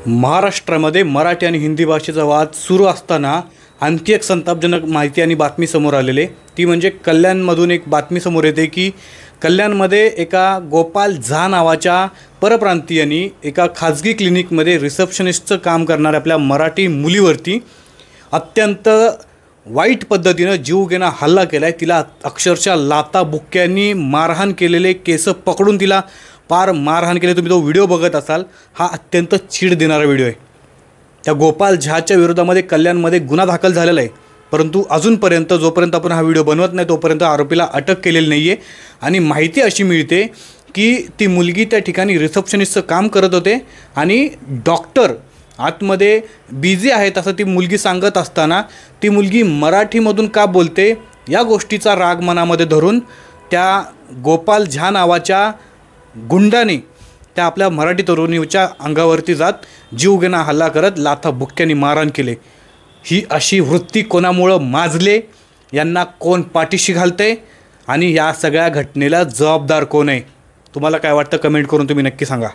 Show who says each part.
Speaker 1: महाराष्ट्रामध्ये मराठी आणि हिंदी भाषेचा वाद सुरू असताना आणखी एक संतापजनक माहिती आणि बातमी समोर आलेली ती म्हणजे कल्याणमधून एक बातमी समोर येते की कल्याणमध्ये एका गोपाल झा नावाच्या परप्रांतीयांनी एका खाजगी क्लिनिकमध्ये रिसेप्शनिस्टचं काम करणाऱ्या आपल्या मराठी मुलीवरती अत्यंत वाईट पद्धतीनं जीवघेणा हल्ला केला आहे। तिला अक्षरशः लाता बुक्क्यांनी मारहाण केलेले, केस पकडून तिला पार मारहाण केले। तुम्ही तो व्हिडिओ बघत असाल, हा अत्यंत चीड देणारा व्हिडिओ आहे। त्या गोपाल झाच्या विरोधामध्ये कल्याणमध्ये गुन्हा दाखल झालेला आहे, परंतु अजूनपर्यंत जोपर्यंत आपण हा व्हिडिओ बनवत नाही तोपर्यंत आरोपीला अटक केलेली नाही आहे। आणि माहिती अशी मिळते की ती मुलगी त्या ठिकाणी रिसेप्शनिस्टचं काम करत होते आणि डॉक्टर आतमध्ये बिझी आहेत असं ती मुलगी सांगत असताना ती मुलगी मराठीमधून का बोलते या गोष्टीचा राग मनामध्ये धरून त्या गोपाल झा नावाच्या गुंडाने त्या आपल्या मराठी तरुणीच्या अंगावरती जात जीवघेणा हल्ला करत लाथा बुक्क्यांनी मारहाण केले। ही अशी वृत्ती कोणामुळं माजले, यांना कोण पाठीशी घालते आणि या सगळ्या घटनेला जबाबदार कोण आहे? तुम्हाला काय वाटतं? कमेंट करून तुम्ही नक्की सांगा।